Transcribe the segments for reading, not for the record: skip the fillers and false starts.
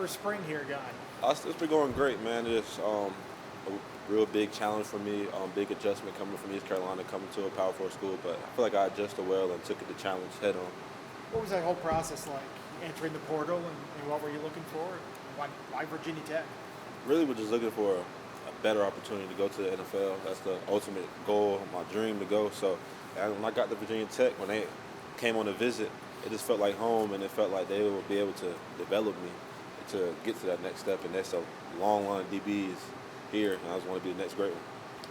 first spring here gone? It's been going great, man. It's a real big challenge for me, big adjustment coming from East Carolina, coming to a Power 4 school. But I feel like I adjusted well and took the challenge head on. What was that whole process like? Entering the portal, and what were you looking for? Why Virginia Tech? Really, was just looking for a better opportunity to go to the NFL. That's the ultimate goal, my dream to go. So, and when I got to Virginia Tech, when they came on a visit, it just felt like home, and it felt like they would be able to develop me to get to that next step. And that's a long line of DBs here, and I just want to be the next great one.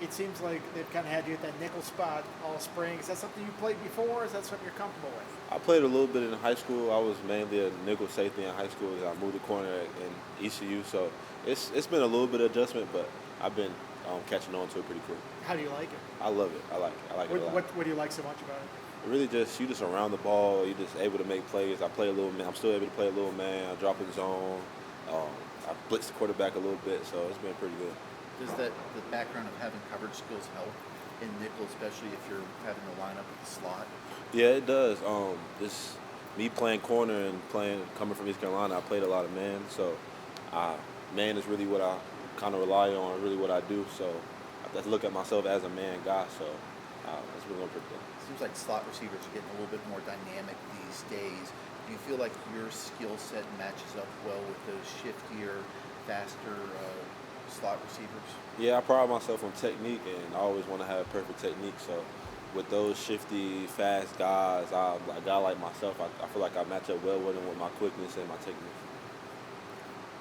It seems like they've kind of had you at that nickel spot all spring. Is that something you played before, or is that something you're comfortable with? I played a little bit in high school. I was mainly a nickel safety in high school. I moved to corner in ECU, so it's been a little bit of adjustment, but I've been catching on to it pretty quick. How do you like it? I love it. I like it. I like it a lot. What do you like so much about it? Really, you just around the ball. You're just able to make plays. I play a little man. I'm still able to play a little man. I drop in zone. I blitz the quarterback a little bit, so it's been pretty good. Does the background of having coverage skills help in nickel, especially if you're having to line up with the slot? Yeah, it does. This me playing corner and coming from East Carolina. I played a lot of man, so man is really what I kind of rely on. Really, what I do. So I have to look at myself as a man guy. So it's been going pretty good. Seems like slot receivers are getting a little bit more dynamic these days. Do you feel like your skill set matches up well with those shiftier, faster slot receivers? Yeah, I pride myself on technique, and I always want to have perfect technique. So with those shifty, fast guys, a guy like myself, I feel like I match up well with them with my quickness and my technique.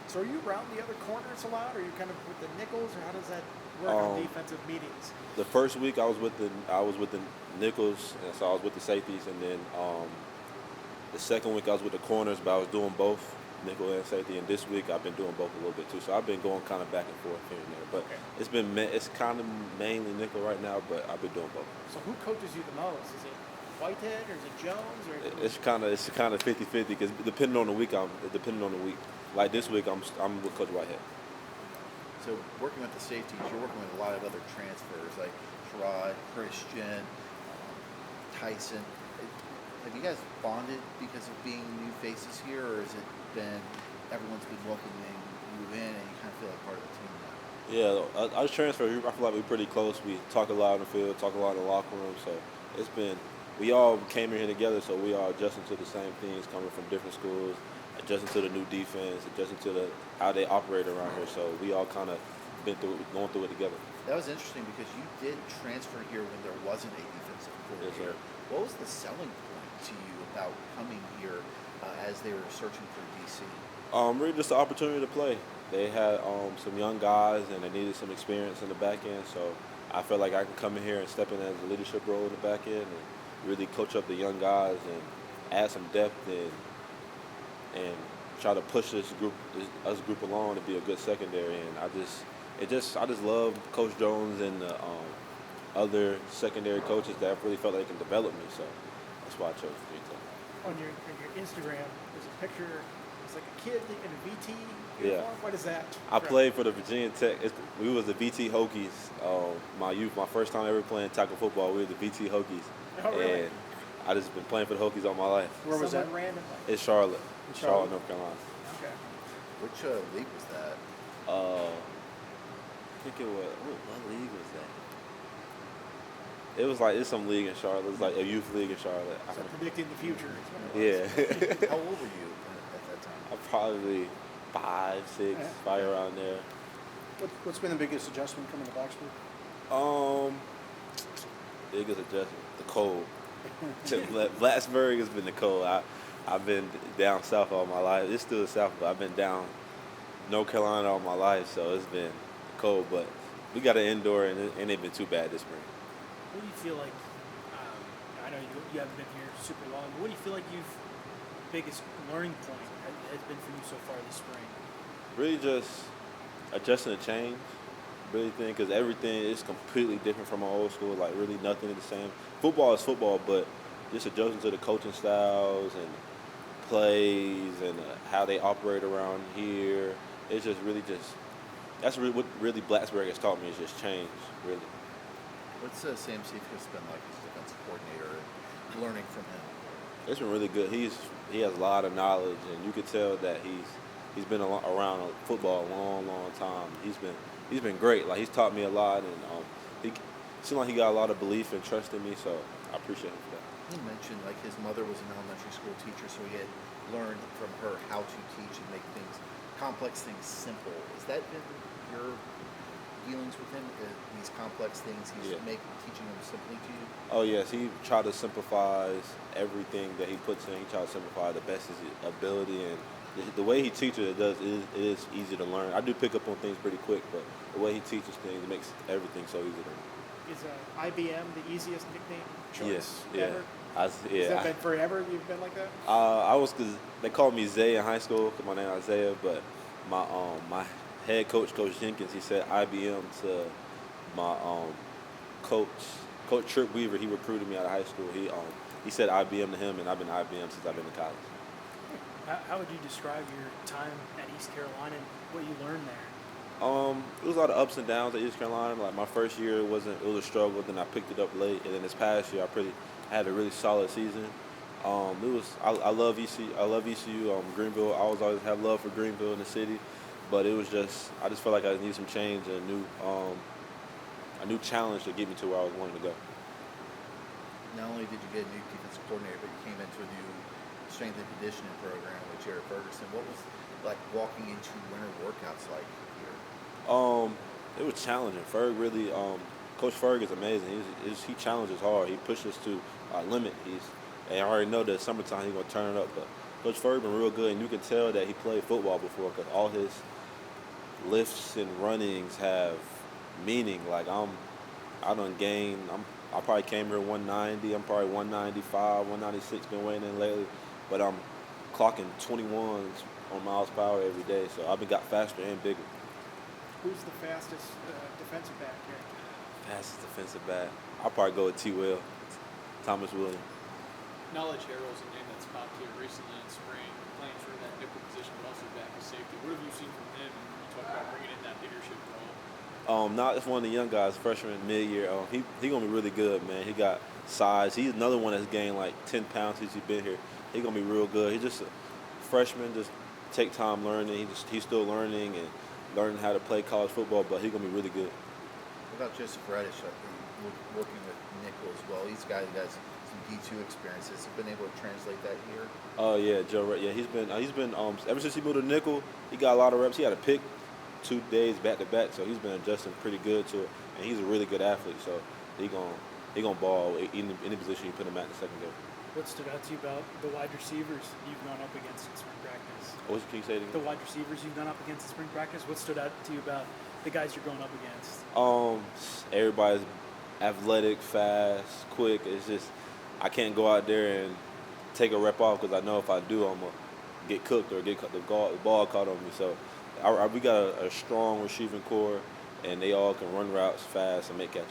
So are you around the other corners a lot? Or are you kind of with the nickels, or how does that work on defensive meetings? The first week I was with the nickels, and so I was with the safeties, and then the second week I was with the corners, but I was doing both nickel and safety. And this week I've been doing both a little bit too. So I've been going kind of back and forth here and there. But it's kind of mainly nickel right now, but I've been doing both. So who coaches you the most? Is it Whitehead or is it Jones? Or It's kind of 50-50 because depending on the week. Like this week I'm with Coach Whitehead. So working with the safeties, you're working with a lot of other transfers like Sherrod, Christian, Tyson. Have you guys bonded because of being new faces here, or has it been everyone's been welcoming you in and you kind of feel like part of the team now? Yeah, I was transferred. I feel like we're pretty close. We talk a lot on the field, talk a lot in the locker room. So we all came in here together, so we are adjusting to the same things, coming from different schools, adjusting to the new defense, adjusting to how they operate around here. So we all kind of going through it together. That was interesting because you did transfer here when there wasn't a defensive coordinator. Yes, what was the selling point to you about coming here as they were searching for DC? Really just the opportunity to play. They had some young guys and they needed some experience in the back end. So I felt like I could come in here and step in as a leadership role in the back end and really coach up the young guys and add some depth and try to push us group along to be a good secondary. And I just love Coach Jones and the other secondary coaches that really felt like they can develop me. So that's why I chose Virginia Tech. On your Instagram, there's a picture. It's like a kid in a VT Yeah. uniform. What is that? I played for the Virginia Tech. We was the VT Hokies. My first time ever playing tackle football, we were the VT Hokies. Oh, really? And I just been playing for the Hokies all my life. Where was that? Randomly. It's Charlotte. Charlotte, North Carolina. Okay. Which league was that? I think it was, what league was that? It's some league in Charlotte. It's like a youth league in Charlotte. So predicting the future. Is what it was. Yeah. How old were you at that time? I'm probably 5, 6, probably around there. What's been the biggest adjustment coming to Blacksburg? Biggest adjustment, the cold. Blacksburg has been the cold. I've been down south all my life. It's still the south, but I've been down North Carolina all my life, so it's been cold. But we got an indoor, and it ain't been too bad this spring. What do you feel like? I know you haven't been here super long, but what do you feel like biggest learning point has been for you so far this spring? Really just adjusting to change. Really think because everything is completely different from our old school. Like really nothing is the same. Football is football, but just adjusting to the coaching styles and plays and how they operate around here. It's just really that's really what really Blacksburg has taught me is just change, really. What's Sam Seifried's been like as defensive coordinator and learning from him? It's been really good. He has a lot of knowledge, and you could tell that he's he's been around football a long time. He's been great. Like he's taught me a lot, and he seemed like he got a lot of belief and trust in me. So I appreciate him for that. He mentioned like his mother was an elementary school teacher, so he had learned from her how to teach and make complex things simple. Has that been your dealings with him? These complex things, he's Yeah. teaching them simply to you? Oh yes, he tried to simplify everything that he puts in. He tried to simplify the best of his ability, and the way he teaches it is easy to learn. I do pick up on things pretty quick, but the way he teaches things, it makes everything so easy to learn. Is IBM the easiest nickname choice Yes, yeah. ever? Has Yeah, that been forever? You've been like that? I was cause they called me Zay in high school because my name is Isaiah, but my head coach, Coach Jenkins, he said IBM to my Coach Trip Weaver. He recruited me out of high school. He said IBM to him, and I've been IBM since I've been in college. How would you describe your time at East Carolina and what you learned there? It was a lot of ups and downs at East Carolina. Like my first year, it was a struggle. Then I picked it up late, and then this past year, I had a really solid season. I love ECU. I love ECU. Greenville. I always have love for Greenville in the city, but it was I just felt like I needed some change and a new challenge to get me to where I was wanting to go. Not only did you get a new defensive coordinator, but you came into a new strength and conditioning program with Jared Ferguson. What was like walking into winter workouts like here? It was challenging. Coach Ferg is amazing. He challenges hard. He pushes to our limit. And I already know that summertime he's gonna turn it up. But Coach Ferg been real good, and you can tell that he played football before because all his lifts and runnings have meaning. Like I done gained. I probably came here 190. I'm probably 195, 196. Been weighing in lately, but I'm clocking 21s on miles per hour every day. So I've got faster and bigger. Who's the fastest defensive back here? Fastest defensive back. I'll probably go with T. Will, Thomas Williams. Knowledge Harrell's a name that's popped here recently in spring, playing sort of that nickel position, but also back as safety. What have you seen from him? And you talk about bringing in that leadership role. Not just one of the young guys, freshman, mid-year. He gonna be really good, man. He got size. He's another one that's gained like 10 pounds since he's been here. He gonna be real good. He's just a freshman. Just take time learning. He's still learning and learning how to play college football, but he's gonna be really good. What about Joseph Reddish, working with nickel as well? He's a guy who has some D2 experiences. Have been able to translate that here? Oh yeah, Joe. Yeah, he's been ever since he moved to nickel. He got a lot of reps. He had a pick 2 days back to back, so he's been adjusting pretty good to it. And he's a really good athlete, so he gonna ball in any position you put him at in the secondary. What stood out to you about the wide receivers you've gone up against in spring practice? Can you say it again? The wide receivers you've gone up against in spring practice. What stood out to you about the guys you're going up against? Everybody's athletic, fast, quick. It's just I can't go out there and take a rep off because I know if I do, I'm gonna get cooked or get the ball caught on me. So we got a strong receiving core, and they all can run routes fast and make catches.